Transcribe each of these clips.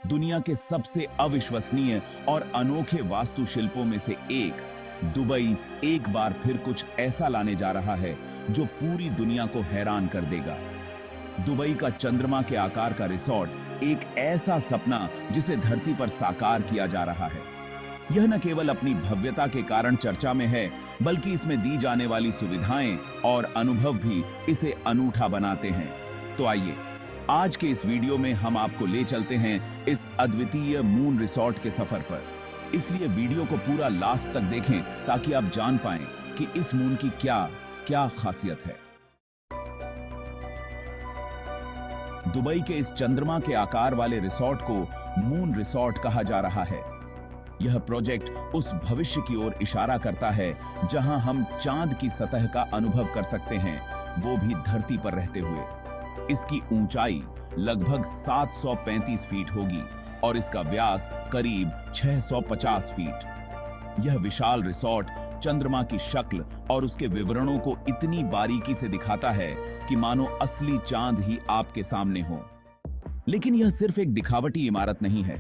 दुनिया के सबसे अविश्वसनीय और अनोखे वास्तुशिल्पों में से एक, दुबई एक बार फिर कुछ ऐसा लाने जा रहा है जो पूरी दुनिया को हैरान कर देगा। दुबई का चंद्रमा के आकार का रिसॉर्ट एक ऐसा सपना जिसे धरती पर साकार किया जा रहा है। यह न केवल अपनी भव्यता के कारण चर्चा में है, बल्कि इसमें दी जाने वाली सुविधाएं और अनुभव भी इसे अनूठा बनाते हैं। तो आइए आज के इस वीडियो में हम आपको ले चलते हैं इस अद्वितीय मून रिसॉर्ट के सफर पर। इसलिए वीडियो को पूरा लास्ट तक देखें ताकि आप जान पाएं कि इस मून की क्या खासियत है। दुबई के इस चंद्रमा के आकार वाले रिसॉर्ट को मून रिसॉर्ट कहा जा रहा है। यह प्रोजेक्ट उस भविष्य की ओर इशारा करता है जहां हम चांद की सतह का अनुभव कर सकते हैं, वो भी धरती पर रहते हुए। इसकी ऊंचाई लगभग 735 फीट होगी और इसका व्यास करीब 650 फीट। यह विशाल रिसॉर्ट चंद्रमा की शक्ल और उसके विवरणों को इतनी बारीकी से दिखाता है कि मानो असली चांद ही आपके सामने हो। लेकिन यह सिर्फ एक दिखावटी इमारत नहीं है।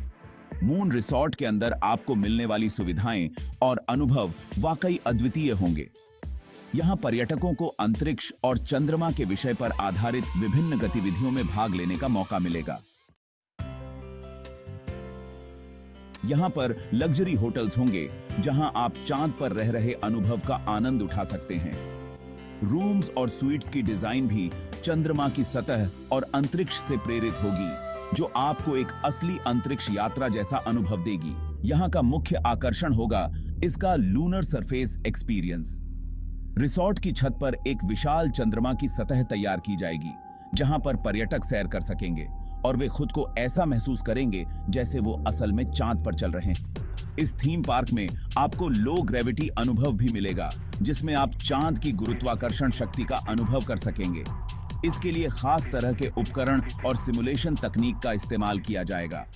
मून रिसॉर्ट के अंदर आपको मिलने वाली सुविधाएं और अनुभव वाकई अद्वितीय होंगे। यहां पर्यटकों को अंतरिक्ष और चंद्रमा के विषय पर आधारित विभिन्न गतिविधियों में भाग लेने का मौका मिलेगा। यहां पर लग्जरी होटल्स होंगे जहां आप चांद पर रह रहे अनुभव का आनंद उठा सकते हैं। रूम्स और स्वीट्स की डिजाइन भी चंद्रमा की सतह और अंतरिक्ष से प्रेरित होगी, जो आपको एक असली अंतरिक्ष यात्रा जैसा अनुभव देगी। यहां का मुख्य आकर्षण होगा इसका लूनर सरफेस एक्सपीरियंस। रिसॉर्ट की छत पर एक विशाल चंद्रमा की सतह तैयार की जाएगी, जहां पर पर्यटक सैर कर सकेंगे और वे खुद को ऐसा महसूस करेंगे जैसे वो असल में चांद पर चल रहे हैं। इस थीम पार्क में आपको लो ग्रेविटी अनुभव भी मिलेगा, जिसमें आप चांद की गुरुत्वाकर्षण शक्ति का अनुभव कर सकेंगे। इसके लिए खास तरह के उपकरण और सिमुलेशन तकनीक का इस्तेमाल किया जाएगा।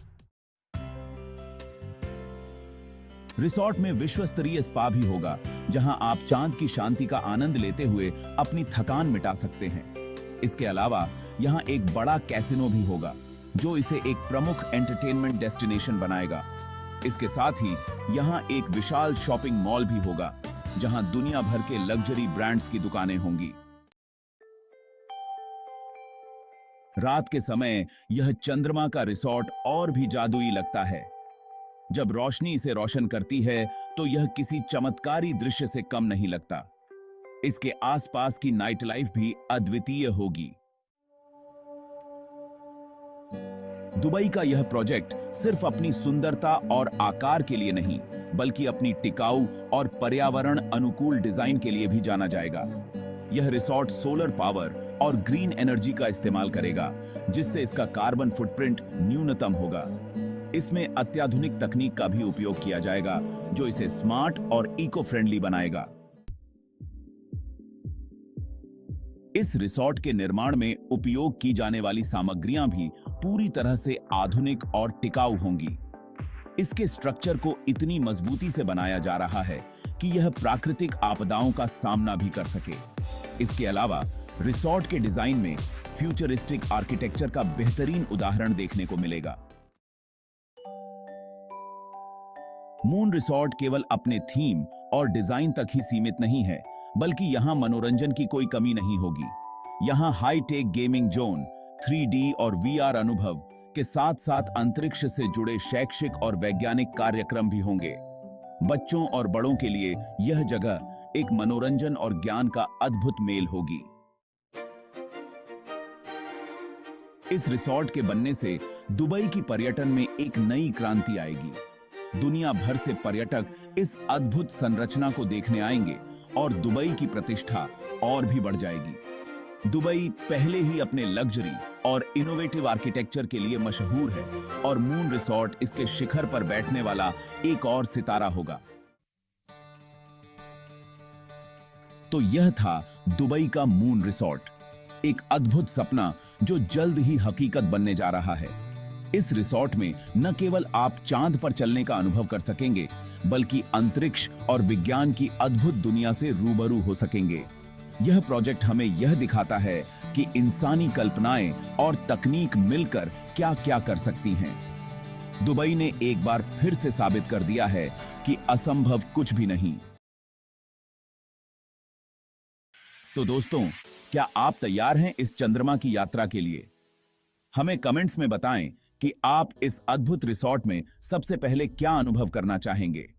रिसॉर्ट में विश्व स्तरीय स्पा भी होगा, जहां आप चांद की शांति का आनंद लेते हुए अपनी थकान मिटा सकते हैं। इसके अलावा यहां एक बड़ा कैसिनो भी होगा, जो इसे एक प्रमुख एंटरटेनमेंट डेस्टिनेशन बनाएगा। इसके साथ ही यहां एक विशाल शॉपिंग मॉल भी होगा, जहां दुनिया भर के लग्जरी ब्रांड्स की दुकानें होंगी। रात के समय यह चंद्रमा का रिसॉर्ट और भी जादुई लगता है। जब रोशनी इसे रोशन करती है तो यह किसी चमत्कारी दृश्य से कम नहीं लगता। इसके आसपास की नाइट लाइफ भी अद्वितीय होगी। दुबई का यह प्रोजेक्ट सिर्फ अपनी सुंदरता और आकार के लिए नहीं, बल्कि अपनी टिकाऊ और पर्यावरण अनुकूल डिजाइन के लिए भी जाना जाएगा। यह रिसॉर्ट सोलर पावर और ग्रीन एनर्जी का इस्तेमाल करेगा, जिससे इसका कार्बन फुटप्रिंट न्यूनतम होगा। इसमें अत्याधुनिक तकनीक का भी उपयोग किया जाएगा, जो इसे स्मार्ट और इको फ्रेंडली बनाएगा। इस रिसॉर्ट के निर्माण में उपयोग की जाने वाली सामग्रियां भी पूरी तरह से आधुनिक और टिकाऊ होंगी। इसके स्ट्रक्चर को इतनी मजबूती से बनाया जा रहा है कि यह प्राकृतिक आपदाओं का सामना भी कर सके। इसके अलावा रिसॉर्ट के डिजाइन में फ्यूचरिस्टिक आर्किटेक्चर का बेहतरीन उदाहरण देखने को मिलेगा। मून रिसॉर्ट केवल अपने थीम और डिजाइन तक ही सीमित नहीं है, बल्कि यहां मनोरंजन की कोई कमी नहीं होगी। यहां high tech gaming zone, 3D और VR अनुभव के साथ साथ अंतरिक्ष से जुड़े शैक्षिक और वैज्ञानिक कार्यक्रम भी होंगे। बच्चों और बड़ों के लिए यह जगह एक मनोरंजन और ज्ञान का अद्भुत मेल होगी। इस रिसॉर्ट के बनने से दुबई की पर्यटन में एक नई क्रांति आएगी। दुनिया भर से पर्यटक इस अद्भुत संरचना को देखने आएंगे और दुबई की प्रतिष्ठा और भी बढ़ जाएगी। दुबई पहले ही अपने लग्जरी और इनोवेटिव आर्किटेक्चर के लिए मशहूर है और मून रिसॉर्ट इसके शिखर पर बैठने वाला एक और सितारा होगा। तो यह था दुबई का मून रिसॉर्ट, एक अद्भुत सपना जो जल्द ही हकीकत बनने जा रहा है। इस रिसॉर्ट में न केवल आप चांद पर चलने का अनुभव कर सकेंगे, बल्कि अंतरिक्ष और विज्ञान की अद्भुत दुनिया से रूबरू हो सकेंगे। यह प्रोजेक्ट हमें यह दिखाता है कि इंसानी कल्पनाएं और तकनीक मिलकर क्या क्या कर सकती हैं। दुबई ने एक बार फिर से साबित कर दिया है कि असंभव कुछ भी नहीं। तो दोस्तों, क्या आप तैयार हैं इस चंद्रमा की यात्रा के लिए? हमें कमेंट्स में बताएं कि आप इस अद्भुत रिसॉर्ट में सबसे पहले क्या अनुभव करना चाहेंगे।